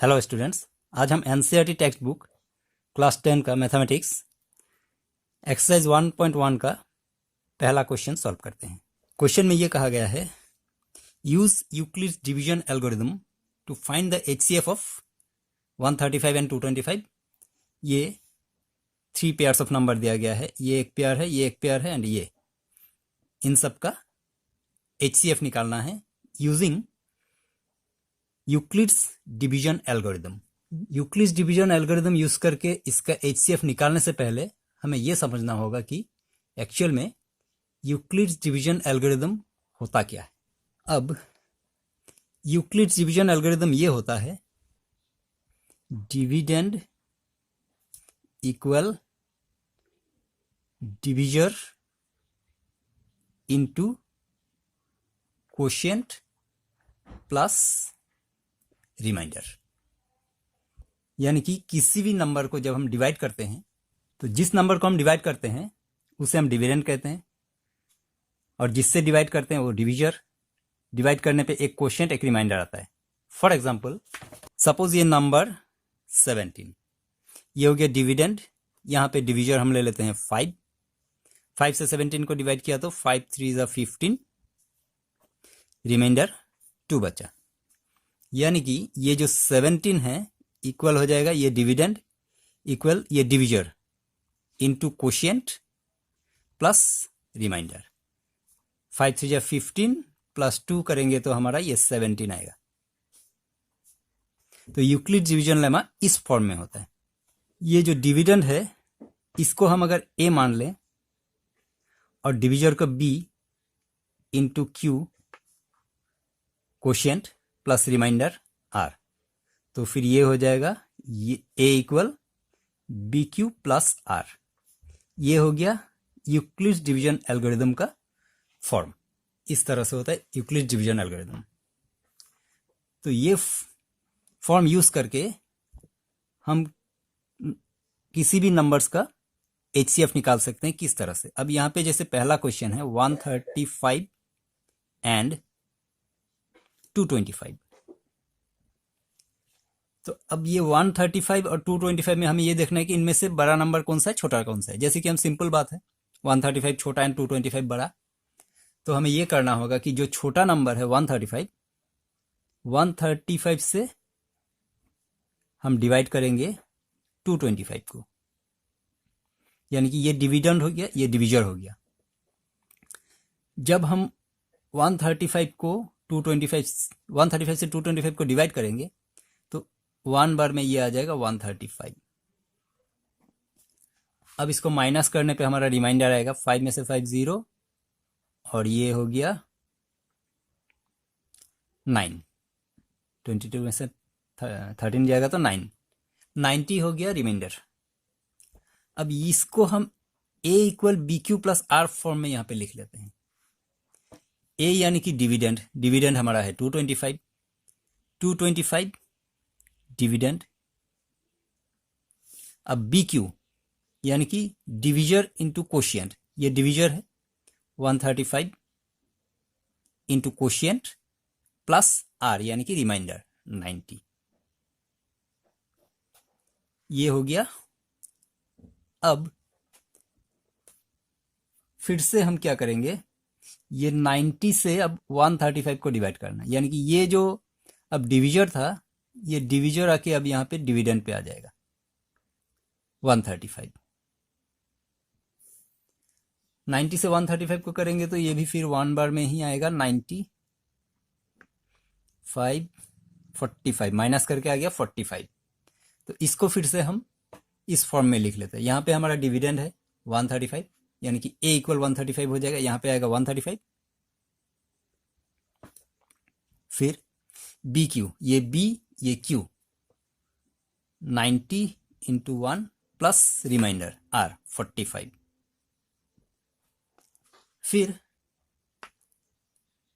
Hello students, आज हम NCERT text book class 10 का मैथमेटिक्स एक्सरसाइज 1.1 का पहला क्वेश्चन सॉल्व करते हैं। क्वेश्चन में ये कहा गया है, use Euclid's division algorithm to find the HCF of 135 and 225। ये 3 पेयर्स ऑफ नंबर दिया गया है, ये एक पेयर है, ये एक पेयर है एंड ये, इन सब का एचसीएफ निकालना है using Euclid's division algorithm. Euclid's division algorithm use करके इसका एचसीएफ निकालने से पहले हमें यह समझना होगा कि एक्चुअल में यूक्लिड्स डिवीजन एल्गोरिथम होता क्या है। अब यूक्लिड्स डिवीजन एल्गोरिथम ये होता है, dividend equal divisor into quotient plus remainder. यानी कि किसी भी नंबर को जब हम डिवाइड करते हैं तो जिस नंबर को हम डिवाइड करते हैं उसे हम डिविडेंड कहते हैं, और जिससे डिवाइड करते हैं वो डिविजर। डिवाइड करने पे एक क्वोशिएंट एक रिमाइंडर आता है। फॉर एग्जांपल, सपोज ये नंबर 17, ये हो गया डिविडेंड। यहाँ पे डिविजर हम ले लेते हैं 5। 5 से 17 को डिवाइड किया तो 5 3 = 15, रिमाइंडर 2 बचा। यानी कि ये जो 17 है इक्वल हो जाएगा ये डिविडेंड इक्वल ये divisor into quotient plus remainder. 5 3 = 15 plus 2 करेंगे तो हमारा ये 17 आएगा। तो यूक्लिड डिवीजन लेमा इस फॉर्म में होता है। ये जो डिविडेंड है इसको हम अगर a मान लें और डिविजर को b into Q quotient plus remainder r, तो फिर ये हो जाएगा ये a equal B Q plus R. ये हो गया यूक्लिड्स डिवीजन एल्गोरिथम का फॉर्म। इस तरह से होता है यूक्लिड्स डिवीजन एल्गोरिथम। तो ये फॉर्म यूज करके हम किसी भी नंबर्स का एचसीएफ निकाल सकते हैं। किस तरह से? अब यहां पे जैसे पहला क्वेश्चन है 135 एंड 225, तो अब ये 135 और 225 में हमें ये देखना है कि इनमें से बड़ा नंबर कौन सा है, छोटा कौन सा है। जैसे कि हम सिंपल बात है, 135 छोटा एंड 225 बड़ा, तो हमें ये करना होगा कि जो छोटा नंबर है 135 से हम डिवाइड करेंगे 225 को, यानी कि ये डिविडेंड हो गया, ये डिविजर हो गया। जब हम 135 से 225 को डिवाइड करेंगे तो 1 बार में ये आ जाएगा 135। अब इसको माइनस करने पे हमारा रिमाइंडर आएगा, 5 में से 5 0, और ये हो गया 9। 22 में से 13 जाएगा तो 9, 90 हो गया रिमाइंडर। अब इसको हम a equal B Q plus R form में यहां पे लिख लेते हैं। a यानी कि डिविडेंड, डिविडेंड हमारा है 225 डिविडेंड। अब बी क्यू यानी कि डिविजर इंटू क्वोशिएंट, ये डिविजर है 135 इंटू क्वोशिएंट प्लस आर यानी कि रिमाइंडर 90। ये हो गया। अब फिर से हम क्या करेंगे, ये 90 से अब 135 को डिवाइड करना, यानी कि ये जो अब डिविजर था ये डिविजर आके अब यहां पे डिविडेंड पे आ जाएगा 135। 90 से 135 को करेंगे तो ये भी फिर 1 बार में ही आएगा 90, 5 45 माइनस करके आ गया 45। तो इसको फिर से हम इस फॉर्म में लिख लेते हैं। यहां पे हमारा डिविडेंड है 135, यानी कि a इक्वल 135 हो जाएगा, यहां पे आएगा 135। फिर बी क्यू, ये b ये q, 90 into 1 plus remainder r 45। फिर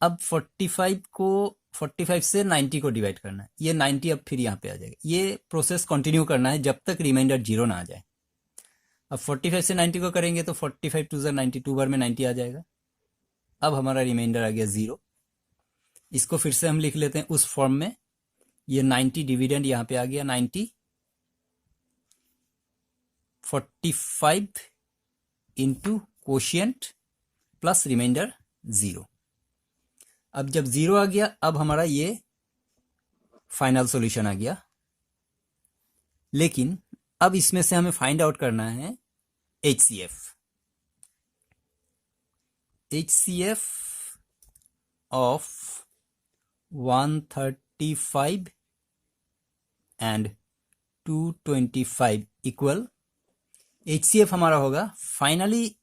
अब 45 से 90 को डिवाइड करना है, ये 90 अब फिर यहाँ पे आ जाएगा। ये प्रोसेस कंटिन्यू करना है जब तक रिमाइंडर 0 ना आ जाए। अब 45 से 90 को करेंगे तो 45 2 = 90, 2 बार में 90 आ जाएगा। अब हमारा रिमाइंडर आ गया 0। इसको फिर से हम लिख लेते हैं उस फॉर्म में ये 90 डिविडेंड यहाँ पे आ गया 90, 45 इंटू कोशियंट प्लस रिमाइंडर 0। अब जब 0 आ गया, अब हमारा ये फाइनल सॉल्यूशन आ गया। लेकिन अब इसमें से हमें फाइंड आउट करना है HCF। HCF of 135 and 225 equal, HCF हमारा होगा फाइनली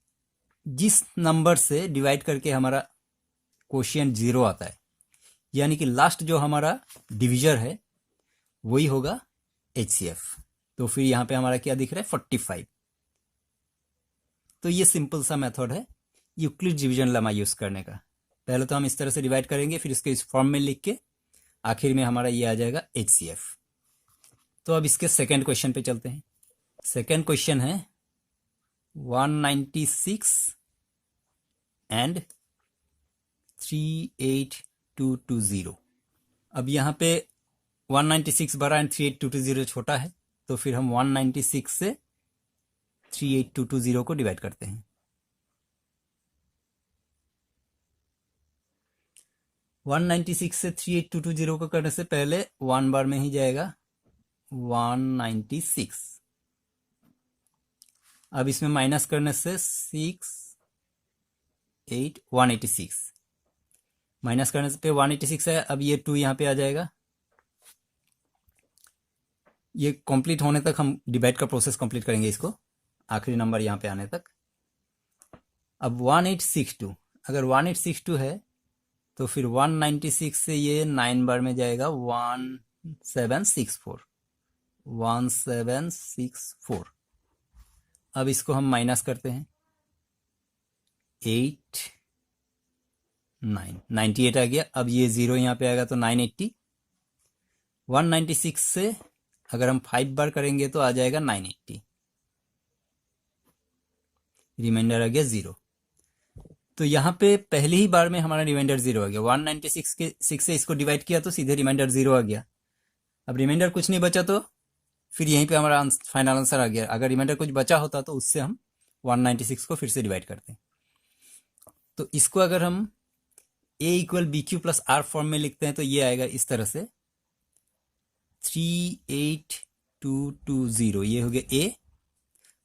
जिस नंबर से डिवाइड करके हमारा कोशिएंट 0 आता है, यानी कि लास्ट जो हमारा डिविजर है वही होगा HCF। तो फिर यहाँ पे हमारा क्या दिख रहा है 45। तो ये सिंपल सा मेथड है यूक्लिड डिवीजन लेमा यूज करने का। पहले तो हम इस तरह से डिवाइड करेंगे, फिर इसको इस फॉर्म में लिख के आखिर में हमारा ये आ जाएगा HCF। तो अब इसके सेकेंड क्वेश्चन पे चलते हैं। सेकेंड क्वेश्चन है 196 एंड 38220। अब यहाँ पे 196 बड़ा एंड 38220 छोटा है, तो फिर हम 196 से 38220 को डिवाइड करते हैं। 196 से 38220 को करने से पहले 1 बार में ही जाएगा 196। अब इसमें माइनस करने से 6 8 186, माइनस करने से पे 186 है। अब ये 2 यहाँ पे आ जाएगा। ये कंप्लीट होने तक हम डिवाइड का प्रोसेस कंप्लीट करेंगे, इसको आखिरी नंबर यहाँ पे आने तक। अब 1862, अगर 1862 है तो फिर 196 से ये 9 बार में जाएगा 1764, 1764। अब इसको हम माइनस करते हैं 8 9 98 आ गया। अब ये 0 यहाँ पे आएगा तो 980। 196 से अगर हम 5 बार करेंगे तो आ जाएगा 980, रिमाइंडर आ गया 0। तो यहाँ पे पहली ही बार में हमारा रिमाइंडर 0 आ गया। 196 के 6 से इसको डिवाइड किया तो सीधे रिमाइंडर 0 आ गया। अब रिमाइंडर कुछ नहीं बचा तो फिर यहीं पे हमारा फाइनल आंसर आ गया। अगर रिमाइंडर कुछ बचा होता तो उससे हम 196 को फिर से डिवाइड करते हैं। तो इसको अगर हम A equal BQ plus R form में लिखते हैं तो ये आएगा इस तरह से 38220, ये हो गया A।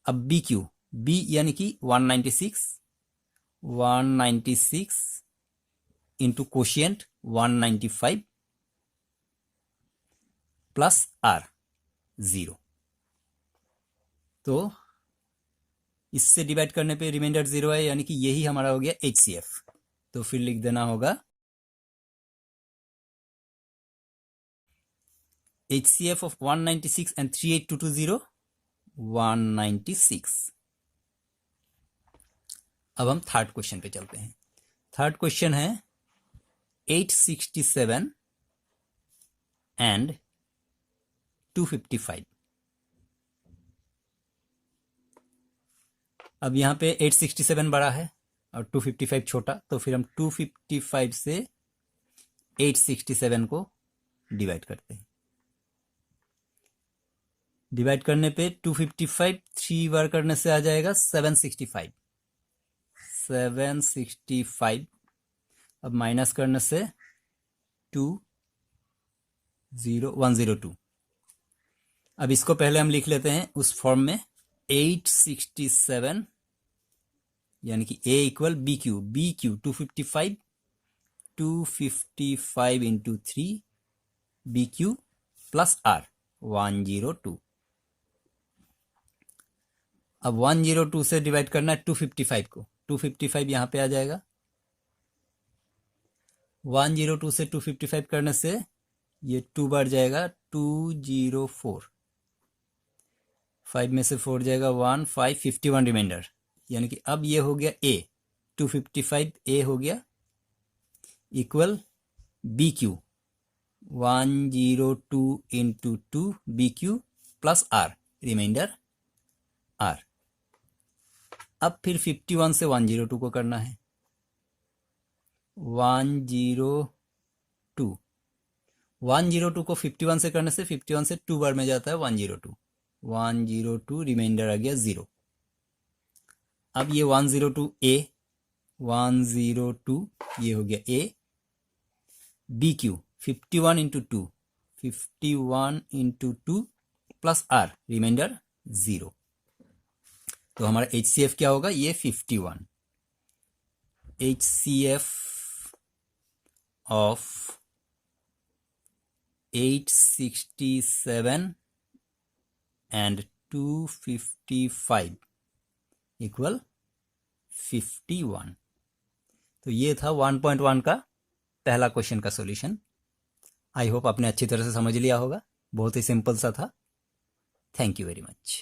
अब BQ, B यानी कि 196 इंटू कोशिएंट 195 प्लस R 0। तो इससे डिवाइड करने पे रिमाइंडर 0 है, यानी कि यही हमारा हो गया HCF। तो फिर लिख देना होगा HCF ऑफ 196 एंड 38220 196। अब हम थर्ड क्वेश्चन पे चलते हैं। थर्ड क्वेश्चन है 867 एंड 255। अब यहाँ पे 867 बड़ा है और 255 छोटा, तो फिर हम 255 से 867 को डिवाइड करते हैं। डिवाइड करने पे 255 3 बार करने से आ जाएगा 765। अब माइनस करने से 102। अब इसको पहले हम लिख लेते हैं उस फॉर्म में 867 यानी कि A equal BQ 255 into 3 BQ plus R 102। अब 102 से डिवाइड करना है 255 को, 255 यहाँ पे आ जाएगा। 102 से 255 करने से ये 2 बार जाएगा 204, 5 में से 4 जाएगा 1 5 51 रिमाइंडर, यानी कि अब ये हो गया A 255 A हो गया equal BQ 102 into 2 BQ plus R remainder R। अब फिर 51 से 102 को करना है 102 102 को 51 से करने से 51 से 2 बार में जाता है 102, 102 रिमाइंडर आ गया 0। अब ये 102 ए, 102 ये हो गया A, B Q 51 into 2, 51 into 2 plus R reminder 0। तो हमारा HCF क्या होगा, ये 51, HCF ऑफ 867 एंड 255 इक्वल 51। तो ये था 1.1 का पहला क्वेश्चन का सॉल्यूशन। आई होप आपने अच्छी तरह से समझ लिया होगा, बहुत ही सिंपल सा था। Thank you very much.